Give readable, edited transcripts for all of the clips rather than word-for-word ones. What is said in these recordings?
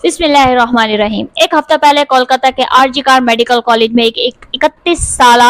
बिस्मिल्लाहिर्रहमानिर्रहीम। एक हफ्ता पहले कोलकाता के आरजी कार मेडिकल कॉलेज में एक 31 साल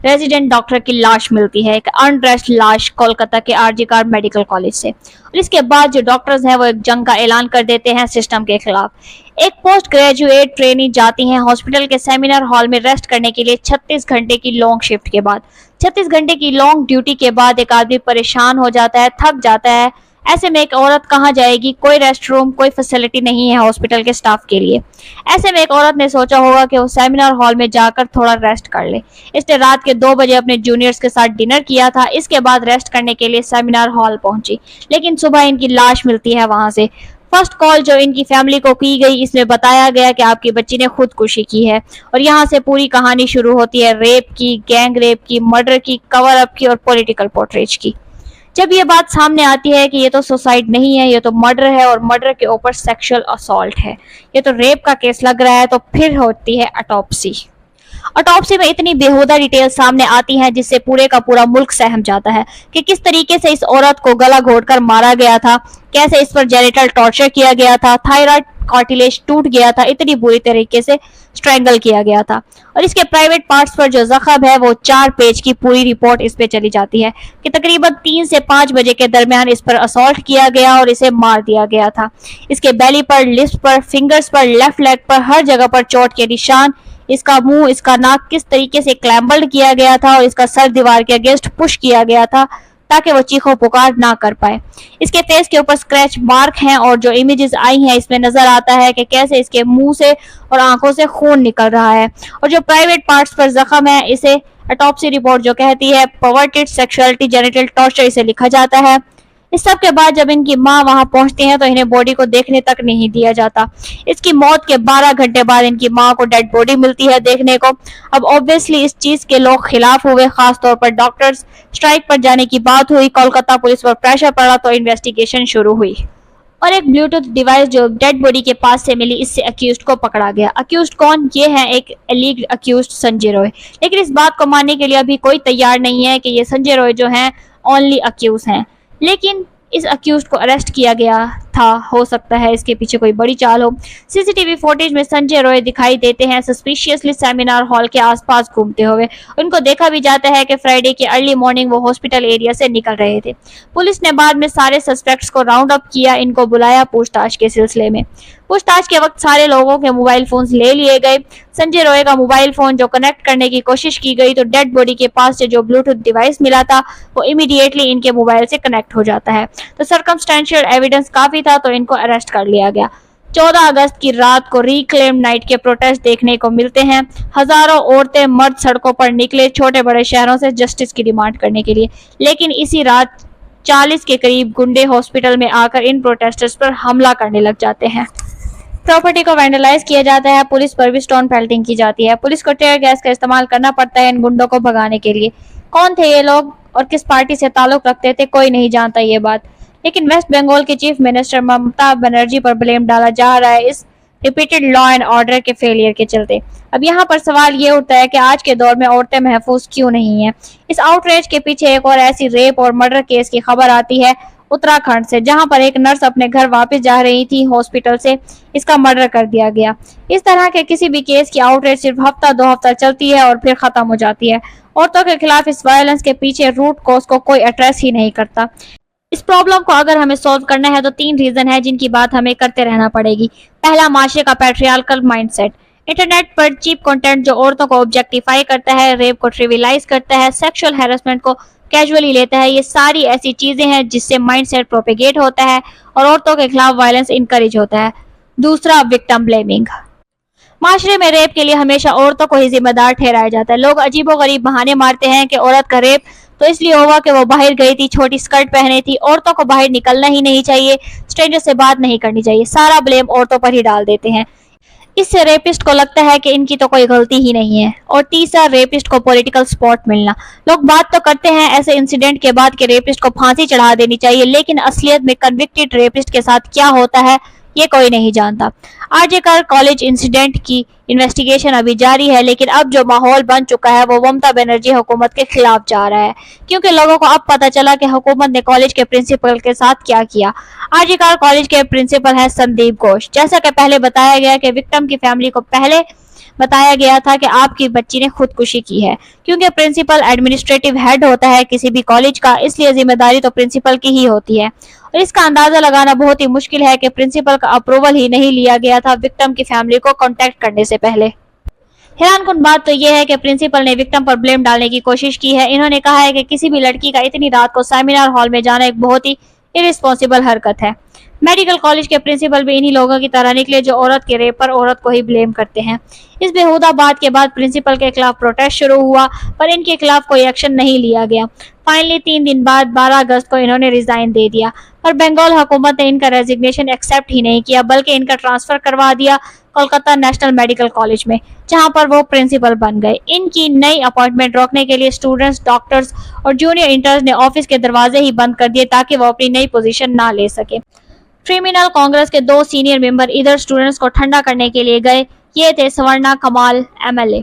रेजिडेंट डॉक्टर की लाश मिलती है। एक अनड्रेस्ड लाश कोलकाता के आरजी कार मेडिकल कॉलेज से। और इसके बाद जो डॉक्टर्स हैं वो एक जंग का ऐलान कर देते हैं सिस्टम के खिलाफ। एक पोस्ट ग्रेजुएट ट्रेनी जाती हैं हॉस्पिटल के सेमिनार हॉल में रेस्ट करने के लिए 36 घंटे की लॉन्ग शिफ्ट के बाद। 36 घंटे की लॉन्ग ड्यूटी के बाद एक आदमी परेशान हो जाता है, थक जाता है। ऐसे में एक औरत कहाँ जाएगी? कोई रेस्ट रूम, कोई फैसिलिटी नहीं है हॉस्पिटल के स्टाफ के लिए। ऐसे में एक औरत ने सोचा होगा कि वो सेमिनार हॉल में जाकर थोड़ा रेस्ट कर ले। इसने रात के 2 बजे अपने जूनियर्स के साथ डिनर किया था। इसके बाद रेस्ट करने के लिए सेमिनार हॉल पहुंची, लेकिन सुबह इनकी लाश मिलती है वहां से। फर्स्ट कॉल जो इनकी फैमिली को की गई, इसमें बताया गया कि आपकी बच्ची ने खुदकुशी की है। और यहाँ से पूरी कहानी शुरू होती है रेप की, गैंग रेप की, मर्डर की, कवर अप की और पॉलिटिकल पोर्ट्रेज की। जब ये बात सामने आती है कि ये तो सुसाइड नहीं है, ये तो मर्डर है और मर्डर के ऊपर सेक्सुअल असॉल्ट है, ये तो रेप का केस लग रहा है, तो फिर होती है ऑटोप्सी। ऑटोप्सी में इतनी बेहुदा डिटेल सामने आती हैं जिससे पूरे का पूरा मुल्क सहम जाता है कि किस तरीके से इस औरत को गला घोटकर मारा गया था, कैसे इस पर जेनिटल टॉर्चर किया गया था, थायराइड कार्टिलेज टूट गया था, इतनी बुरी तरीके से स्ट्रैंगल किया गया था। और इसके प्राइवेट पार्ट्स पर जो जख्म है वो 4 पेज की पूरी रिपोर्ट इस पे चली जाती है कि तकरीबन 3 से 5 बजे के दरमियान इस पर असॉल्ट किया गया और इसे मार दिया गया था। इसके बेली पर, लिप्स पर, फिंगर्स पर, लेफ्ट लेग पर, हर जगह पर चोट के निशान। इसका मुंह, इसका नाक किस तरीके से क्लैम्बल्ड किया गया था और इसका सर दीवार के अगेंस्ट पुश किया गया था ताकि वो चीखो पुकार ना कर पाए। इसके फेस के ऊपर स्क्रैच मार्क हैं और जो इमेजेस आई हैं इसमें नजर आता है कि कैसे इसके मुंह से और आंखों से खून निकल रहा है। और जो प्राइवेट पार्ट्स पर जख्म है, इसे ऑटोप्सी रिपोर्ट जो कहती है परवर्टेड सेक्सुअलिटी जेनिटल टॉर्चर, इसे लिखा जाता है। इस सब के बाद जब इनकी माँ वहां पहुंचती हैं तो इन्हें बॉडी को देखने तक नहीं दिया जाता। इसकी मौत के 12 घंटे बाद इनकी माँ को डेड बॉडी मिलती है देखने को। अब ऑब्वियसली इस चीज के लोग खिलाफ हुए, खास तौर पर डॉक्टर्स स्ट्राइक पर जाने की बात हुई, कोलकाता पुलिस पर प्रेशर पड़ा तो इन्वेस्टिगेशन शुरू हुई और एक ब्लूटूथ डिवाइस जो डेड बॉडी के पास से मिली, इससे अक्यूज्ड को पकड़ा गया। अक्यूज्ड कौन? ये है एक एलीग्ड अक्यूज्ड संजय रॉय। लेकिन इस बात को मानने के लिए अभी कोई तैयार नहीं है कि ये संजय रॉय जो हैं ओनली अक्यूज हैं। लेकिन इस अक्यूज्ड को अरेस्ट किया गया था, हो सकता है इसके पीछे कोई बड़ी चाल हो। सीसीटीवी फुटेज में संजय रॉय दिखाई देते हैं सस्पिशियसली सेमिनार हॉल के आसपास घूमते हुए। उनको देखा भी जाता है कि फ्राइडे की अर्ली मॉर्निंग वो हॉस्पिटल एरिया से निकल रहे थे। पुलिस ने बाद में सारे सस्पेक्ट्स को राउंड अप किया, इनको बुलाया पूछताछ के सिलसिले में। पूछताछ के वक्त सारे लोगों के मोबाइल फोन्स ले लिए गए। संजय रॉय का मोबाइल फोन जो कनेक्ट करने की कोशिश की गई तो डेड बॉडी के पास से जो ब्लूटूथ डिवाइस मिला था वो इमीडिएटली इनके मोबाइल से कनेक्ट हो जाता है। तो सर्कमस्टेंशियल एविडेंस काफी था तो इनको अरेस्ट कर लिया गया। 14 अगस्त की रात को रिक्लेम नाइट के प्रोटेस्ट देखने को मिलते हैं। हजारों औरतें, मर्द सड़कों पर निकले छोटे बड़े शहरों से जस्टिस की डिमांड करने के लिए। लेकिन इसी रात 40 के करीब गुंडे हॉस्पिटल में आकर इन प्रोटेस्टर्स पर हमला करने लग जाते हैं। प्रॉपर्टी को वैंडलाइज किया जाता है, पुलिस पर भी स्टोन पेल्टिंग की जाती है। पुलिस को टेयर गैस का इस्तेमाल करना पड़ता है इन गुंडों को भगाने के लिए। कौन थे ये लोग और किस पार्टी से ताल्लुक रखते थे, कोई नहीं जानता ये बात। लेकिन वेस्ट बंगाल के चीफ मिनिस्टर ममता बनर्जी पर ब्लेम डाला जा रहा है इस रिपीटेड लॉ एंड ऑर्डर के फेलियर के चलते। अब यहाँ पर सवाल ये उठता है कि आज के दौर में औरतें महफूज क्यों नहीं हैं। इस आउटरीच के पीछे एक और ऐसी रेप और मर्डर केस की खबर आती है उत्तराखंड से, जहां पर एक नर्स अपने घर वापस जा रही थी हॉस्पिटल से, इसका मर्डर कर दिया गया। इस तरह के किसी भी केस की आउटरीच सिर्फ हफ्ता 2 हफ्ता चलती है और फिर खत्म हो जाती है। औरतों के खिलाफ इस वायलेंस के पीछे रूट कॉज को कोई एड्रेस ही नहीं करता। इस प्रॉब्लम को अगर हमें सॉल्व करना है तो 3 रीजन है जिनकी बात हमें करते रहना पड़ेगी। पहला, माशरे का पैट्रियार्कल माइंडसेट। इंटरनेट पर चीप कंटेंट जो औरतों को ऑब्जेक्टिफाई करता है, रेप को ट्रिविलाइज करता है, सेक्सुअल हैरेसमेंट को कैजुअली लेता है, ये सारी ऐसी चीजें हैं जिससे माइंडसेट प्रोपेगेट होता है और औरतों के खिलाफ वायलेंस इनकरेज होता है। दूसरा, विक्टिम ब्लेमिंग। माशरे में रेप के लिए हमेशा औरतों को ही जिम्मेदार ठहराया जाता है। लोग अजीबोगरीब बहाने मारते हैं कि औरत का रेप तो इसलिए होगा कि वो बाहर गई थी, छोटी स्कर्ट पहने थी, औरतों को बाहर निकलना ही नहीं चाहिए, स्ट्रेंजर से बात नहीं करनी चाहिए, सारा ब्लेम औरतों पर ही डाल देते हैं। इससे रेपिस्ट को लगता है कि इनकी तो कोई गलती ही नहीं है। और तीसरा, रेपिस्ट को पॉलिटिकल सपोर्ट मिलना। लोग बात तो करते हैं ऐसे इंसिडेंट के बाद कि रेपिस्ट को फांसी चढ़ा देनी चाहिए, लेकिन असलियत में कन्विक्टेड रेपिस्ट के साथ क्या होता है ये कोई नहीं जानता। आरजे कर कॉलेज इंसिडेंट की इन्वेस्टिगेशन अभी जारी है, लेकिन अब जो माहौल बन चुका है वो ममता बनर्जी हुकूमत के खिलाफ जा रहा है, क्योंकि लोगों को अब पता चला कि हुकूमत ने कॉलेज के प्रिंसिपल के साथ क्या किया। आरजे कर कॉलेज के प्रिंसिपल है संदीप घोष। जैसा कि पहले बताया गया कि विक्टिम की फैमिली को पहले बताया गया था कि आपकी बच्ची ने खुदकुशी की है, क्योंकि प्रिंसिपल एडमिनिस्ट्रेटिव हेड होता है किसी भी कॉलेज का, इसलिए जिम्मेदारी तो प्रिंसिपल की ही होती है। और इसका अंदाजा लगाना बहुत ही मुश्किल है कि प्रिंसिपल का अप्रूवल ही नहीं लिया गया था विक्टिम की फैमिली को कांटेक्ट करने से पहले। हैरानकुन बात तो यह है कि प्रिंसिपल ने विक्टिम पर ब्लेम डालने की कोशिश की है। इन्होंने कहा है कि किसी भी लड़की का इतनी रात को सेमिनार हॉल में जाना एक बहुत ही इरिस्पॉन्सिबल हरकत है। मेडिकल कॉलेज के प्रिंसिपल भी इन्हीं लोगों की तरह निकले जो औरत के रेप पर औरत को ही ब्लेम करते हैं। इस बेहुदा बात के बाद प्रिंसिपल के खिलाफ प्रोटेस्ट शुरू हुआ, पर इनके खिलाफ कोई एक्शन नहीं लिया गया। फाइनली 3 दिन बाद 12 अगस्त को इन्होंने रिजाइन दे दिया, पर बंगाल हुकूमत ने इनका रेजिग्नेशन एक्सेप्ट ही नहीं किया, बल्कि इनका ट्रांसफर करवा दिया कोलकाता नेशनल मेडिकल कॉलेज में, जहां पर वो प्रिंसिपल बन गए। इनकी नई अपॉइंटमेंट रोकने के लिए स्टूडेंट्स, डॉक्टर्स और जूनियर इंटर्न्स ने ऑफिस के दरवाजे ही बंद कर दिए ताकि वो अपनी नई पोजीशन ना ले सके। क्रिमिनल कांग्रेस के 2 सीनियर मेंबर इधर स्टूडेंट्स को ठंडा करने के लिए गए। ये थे सवर्णा कमाल एमएलए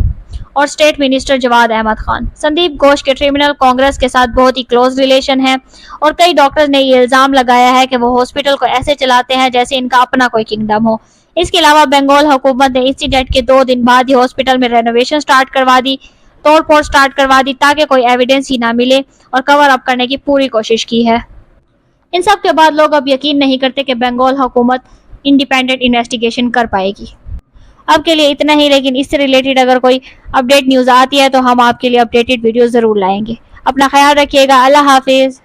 और स्टेट मिनिस्टर जवाद अहमद खान। संदीप घोष के क्रिमिनल कांग्रेस के साथ बहुत ही क्लोज रिलेशन है और कई डॉक्टर्स ने ये इल्जाम लगाया है कि वो हॉस्पिटल को ऐसे चलाते हैं जैसे इनका अपना कोई किंगडम हो। इसके अलावा बंगाल हुकूमत ने इंसिडेंट के 2 दिन बाद ही हॉस्पिटल में रेनोवेशन स्टार्ट करवा दी, तोड़फोड़ स्टार्ट करवा दी ताकि कोई एविडेंस ही ना मिले और कवर अप करने की पूरी कोशिश की है। इन सब के बाद लोग अब यकीन नहीं करते कि बंगाल हुकूमत इंडिपेंडेंट इन्वेस्टिगेशन कर पाएगी। अब के लिए इतना ही, लेकिन इससे रिलेटेड अगर कोई अपडेट न्यूज़ आती है तो हम आपके लिए अपडेटेड वीडियो ज़रूर लाएंगे। अपना ख्याल रखिएगा। अल्लाह हाफिज़।